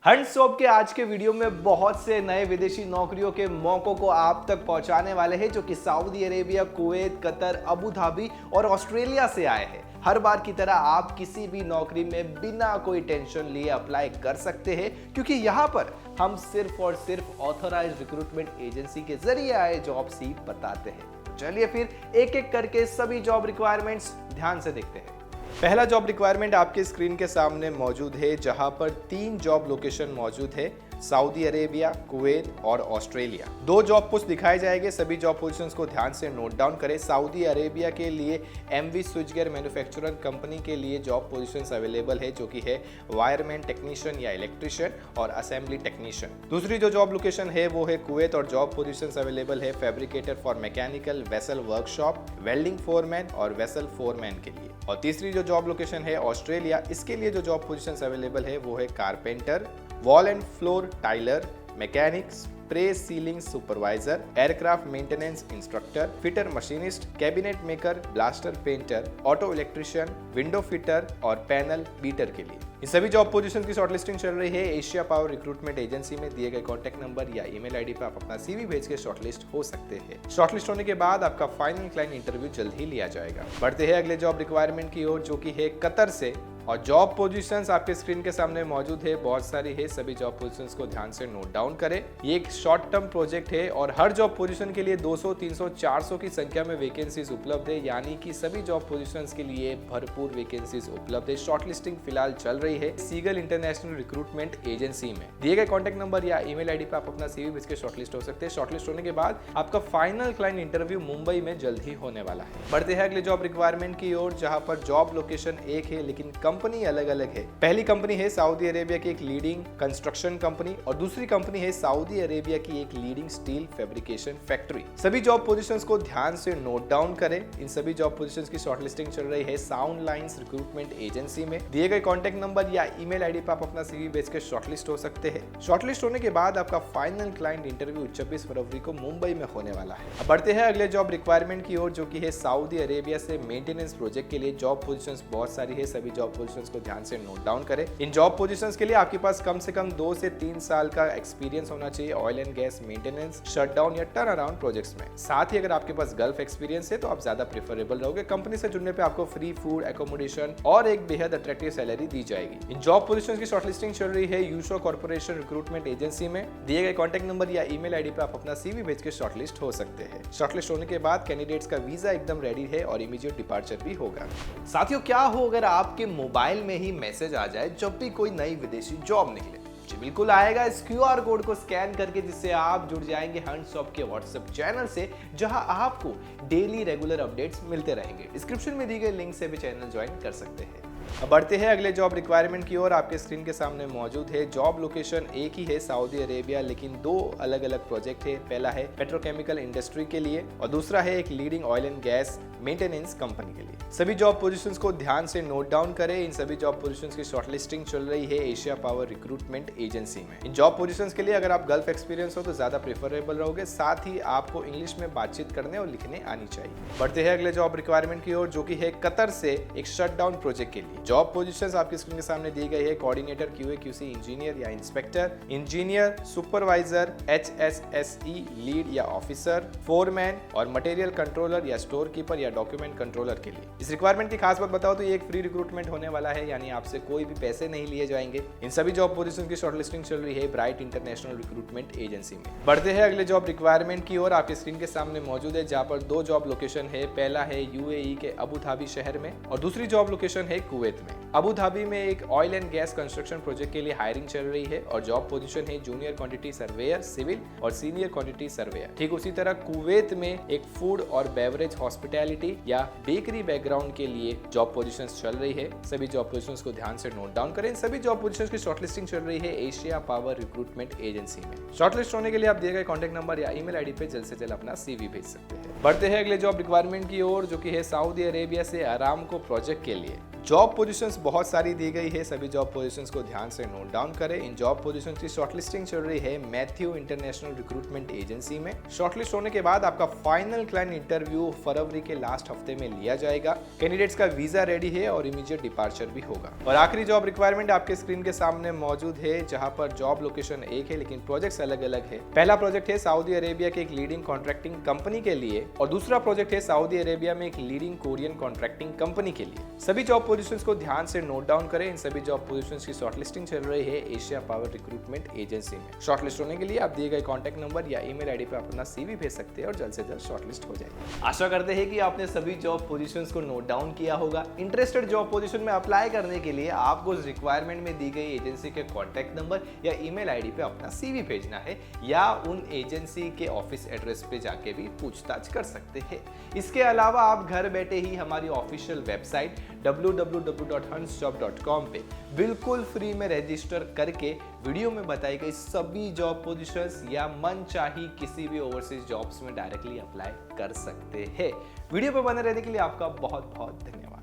Hunt shop के आज के वीडियो में बहुत से नए विदेशी नौकरियों के मौकों को आप तक पहुंचाने वाले हैं जो कि Saudi Arabia, Kuwait, Qatar, Abu Dhabi और ऑस्ट्रेलिया से आए हैं। हर बार की तरह आप किसी भी नौकरी में बिना कोई टेंशन लिए अप्लाई कर सकते हैं क्योंकि यहाँ पर हम सिर्फ और सिर्फ ऑथराइज्ड रिक्रूटमेंट एजेंसी के जरिए आए जॉब सीट बताते हैं। चलिए फिर एक एक करके सभी जॉब रिक्वायरमेंट्स ध्यान से देखते हैं। पहला जॉब रिक्वायरमेंट आपके स्क्रीन के सामने मौजूद है जहां पर 3 जॉब लोकेशन मौजूद है, सऊदी अरेबिया, कुवैत और ऑस्ट्रेलिया। 2 जॉब पोस्ट दिखाए जाएंगे, सभी जॉब पोजीशंस को ध्यान से नोट डाउन करें। सऊदी अरेबिया के लिए एमवी स्विचगेयर मैन्युफैक्चरर कंपनी के लिए जॉब पोजीशंस अवेलेबल है जो कि है वायरमैन टेक्नीशियन या इलेक्ट्रिशियन और असेंबली टेक्नीशियन। दूसरी जो जॉब लोकेशन है वो है कुवैत और जॉब पोजीशंस अवेलेबल है fabricator for mechanical, vessel workshop, welding foreman और वेसल फोरमैन के लिए। और तीसरी जो जॉब लोकेशन है ऑस्ट्रेलिया, इसके लिए जो जॉब पोजीशंस अवेलेबल है वो है carpenter, wall and floor tiler, mechanic, spray ceiling supervisor, aircraft maintenance instructor, fitter machinist, cabinet maker, blaster painter, auto electrician, window fitter और पैनल बीटर के लिए। इन सभी जॉब पोजीशन की शॉर्टलिस्टिंग चल रही है एशिया पावर रिक्रूटमेंट एजेंसी में। दिए गए कॉन्टैक्ट नंबर या ईमेल आईडी पर आप अपना सीवी भेज के शॉर्टलिस्ट हो सकते हैं। शॉर्टलिस्ट होने के बाद आपका फाइनल क्लाइंट इंटरव्यू जल्द ही लिया जाएगा। बढ़ते हैं अगले जॉब रिक्वायरमेंट की ओर जो कि है कतर से। और जॉब पोजीशंस आपके स्क्रीन के सामने मौजूद है, बहुत सारी है, सभी जॉब पोजीशंस को ध्यान से नोट डाउन करें। ये एक शॉर्ट टर्म प्रोजेक्ट है और हर जॉब पोजीशन के लिए 200, 300, 400 की संख्या में वैकेंसीज उपलब्ध है, यानी कि सभी जॉब पोजीशंस के लिए भरपूर वैकेंसीज उपलब्ध है। शॉर्टलिस्टिंग फिलहाल चल रही है सीगल इंटरनेशनल रिक्रूटमेंट एजेंसी में। दिए गए कॉन्टैक्ट नंबर या ईमेल आईडी पर आप अपना सीवी भेज के शॉर्टलिस्ट हो सकते हैं। शॉर्टलिस्ट होने के बाद आपका फाइनल क्लाइंट इंटरव्यू मुंबई में जल्द ही होने वाला है। बढ़ते हैं अगले जॉब रिक्वायरमेंट की ओर जहां पर जॉब लोकेशन एक है लेकिन कंपनी अलग अलग है। पहली कंपनी है सऊदी अरेबिया की एक लीडिंग कंस्ट्रक्शन कंपनी और दूसरी कंपनी है सऊदी अरेबिया की एक लीडिंग स्टील फैब्रिकेशन फैक्ट्री। सभी जॉब पोजीशंस को ध्यान से नोट डाउन करें। इन सभी जॉब पोजीशंस की शॉर्टलिस्टिंग चल रही है साउंड लाइंस रिक्रूटमेंट एजेंसी में। दिए गए कॉन्टैक्ट नंबर या ईमेल आईडी पर आप अपना सीवी भेज के शॉर्टलिस्ट हो सकते हैं। शॉर्टलिस्ट होने के बाद आपका फाइनल क्लाइंट इंटरव्यू 26 फरवरी को मुंबई में होने वाला है। अब बढ़ते हैं अगले जॉब रिक्वायरमेंट की ओर जो कि है सऊदी अरेबिया से मेंटेनेंस प्रोजेक्ट के लिए जॉब पोजीशंस बहुत सारी है, सभी जॉब पोजीशंस को ध्यान से नोट डाउन करें। इन जॉब पोजीशंस के लिए आपके पास कम से कम 2 से 3 साल का एक्सपीरियंस होना चाहिए oil and gas maintenance, shutdown या टर्न अराउंड प्रोजेक्ट्स में। साथ ही अगर आपके पास गल्फ एक्सपीरियंस है तो आप ज्यादा प्रेफरेबल रहोगे। कंपनी से जुड़ने पे आपको फ्री फूड, एकोमोडेशन और एक बेहद अट्रैक्टिव सैलरी दी जाएगी। इन जॉब पोजीशंस की शॉर्टलिस्टिंग चल रही है यूशो कॉर्पोरेशन रिक्रूटमेंट एजेंसी में। दिए गए कॉन्टैक्ट नंबर या ईमेल आईडी पर आप अपना सीवी भेज के शॉर्टलिस्ट हो सकते हैं। शॉर्टलिस्ट होने के बाद कैंडिडेट्स का वीजा एकदम रेडी है और इमीडिएट डिपार्चर भी होगा। साथियों, क्या हो अगर आपके मोबाइल में ही मैसेज आ जाए जब भी कोई नई विदेशी जॉब निकले? जी बिल्कुल आएगा, इस क्यूआर कोड को स्कैन करके, जिससे आप जुड़ जाएंगे हंट शॉप के व्हाट्सएप चैनल से जहां आपको डेली रेगुलर अपडेट्स मिलते रहेंगे। डिस्क्रिप्शन में दी गई लिंक से भी चैनल ज्वाइन कर सकते हैं। अब बढ़ते हैं अगले जॉब रिक्वायरमेंट की ओर। आपके स्क्रीन के सामने मौजूद है जॉब लोकेशन एक ही है सऊदी अरेबिया, लेकिन 2 अलग अलग प्रोजेक्ट है। पहला है पेट्रोकेमिकल इंडस्ट्री के लिए और दूसरा है एक leading oil and gas maintenance company के लिए। सभी जॉब पोजीशंस को ध्यान से नोट डाउन करें। इन सभी जॉब पोजीशंस की शॉर्टलिस्टिंग चल रही है एशिया पावर रिक्रूटमेंट एजेंसी में। इन जॉब पोजीशंस के लिए अगर आप गल्फ एक्सपीरियंस हो तो ज्यादा प्रेफरेबल रहोगे, साथ ही आपको इंग्लिश में बातचीत करने और लिखने आनी चाहिए। बढ़ते हैं अगले जॉब रिक्वायरमेंट की ओर जो कि है कतर से एक शटडाउन प्रोजेक्ट के लिए। जॉब पोजीशंस आपकी स्क्रीन के सामने दी गई है कोऑर्डिनेटर, क्यूए क्यूसी इंजीनियर या inspector, engineer, supervisor, HSSE lead या ऑफिसर, फोरमैन और मटेरियल कंट्रोलर या स्टोर कीपर या डॉक्यूमेंट कंट्रोलर के लिए। इस रिक्वायरमेंट की खास बात बताओ तो ये एक फ्री रिक्रूटमेंट होने वाला है, यानी आपसे कोई भी पैसे नहीं लिए जाएंगे। इन सभी जॉब पोजीशन की शॉर्टलिस्टिंग चल रही है ब्राइट इंटरनेशनल रिक्रूटमेंट एजेंसी में। बढ़ते हैं अगले जॉब रिक्वायरमेंट की ओर। आपके स्क्रीन के सामने मौजूद है जहां पर 2 जॉब लोकेशन है। पहला है यूएई के अबू धाबी शहर में और दूसरी जॉब लोकेशन है कुवैत में। अबू धाबी में एक oil and gas construction project के लिए हायरिंग चल रही है और जॉब पोजीशन है जूनियर क्वांटिटी सर्वेयर सिविल और सीनियर क्वांटिटी सर्वेयर। ठीक उसी तरह कुवैत में एक फूड और बेवरेज हॉस्पिटैलिटी या बेकरी बैकग्राउंड के लिए जॉब पोजीशंस चल रही है। सभी जॉब पोजीशंस को ध्यान से नोट डाउन करें। सभी जॉब पोजीशंस की शॉर्टलिस्टिंग चल रही है एशिया पावर रिक्रूटमेंट एजेंसी में। शॉर्टलिस्ट होने के लिए आप दिए गए कॉन्टैक्ट नंबर या ईमेल आईडी पे जल्द से जल्द अपना सीवी भेज सकते हैं। बढ़ते हैं अगले जॉब रिक्वायरमेंट की ओर जो कि है सऊदी अरेबिया से अरामको प्रोजेक्ट के लिए। जॉब पोजीशंस बहुत सारी दी गई है, सभी जॉब पोजीशंस को ध्यान से नोट डाउन करें। इन जॉब पोजीशंस की शॉर्टलिस्टिंग चल रही है मैथ्यू इंटरनेशनल रिक्रूटमेंट एजेंसी में। शॉर्टलिस्ट होने के बाद आपका फाइनल क्लाइंट इंटरव्यू फरवरी के लास्ट हफ्ते में लिया जाएगा। कैंडिडेट्स का वीजा रेडी है और इमीडिएट डिपार्चर भी होगा। और आखिरी जॉब रिक्वायरमेंट आपके स्क्रीन के सामने मौजूद है, जहां पर जॉब लोकेशन एक है लेकिन प्रोजेक्ट्स अलग अलग है। पहला प्रोजेक्ट है सऊदी अरेबिया के एक लीडिंग कॉन्ट्रैक्टिंग कंपनी के लिए और दूसरा प्रोजेक्ट है सऊदी अरेबिया में एक लीडिंग कोरियन कॉन्ट्रैक्टिंग कंपनी के लिए। सभी जॉब पोजीशंस को ध्यान से नोट डाउन करें। इन सभी जॉब पोजीशंस की शॉर्टलिस्टिंग चल रही है एशिया पावर रिक्रूटमेंट एजेंसी में। शॉर्टलिस्ट होने के लिए आप दिए गए कॉन्टैक्ट नंबर या ईमेल आईडी पर अपना सीवी भेज सकते हैं और जल्द से जल्द शॉर्टलिस्ट हो जाएगी। आशा करते हैं कि आपने सभी जॉब पोजीशंस को नोट डाउन किया होगा। इंटरेस्टेड जॉब पोजीशन में अप्लाई करने के लिए आपको उस रिक्वायरमेंट में दी गई एजेंसी के कॉन्टैक्ट नंबर या ईमेल आईडी पे अपना सीवी भेजना है या उन एजेंसी के ऑफिस एड्रेस पे जाके भी पूछताछ कर सकते हैं। इसके अलावा आप घर बैठे ही हमारी ऑफिशियल वेबसाइट www.hansjob.com पे बिल्कुल फ्री में रजिस्टर करके वीडियो में बताई गई सभी जॉब पोजीशंस या मनचाही किसी भी ओवरसीज जॉब्स में डायरेक्टली अप्लाई कर सकते हैं। वीडियो पे बने रहने के लिए आपका बहुत बहुत धन्यवाद।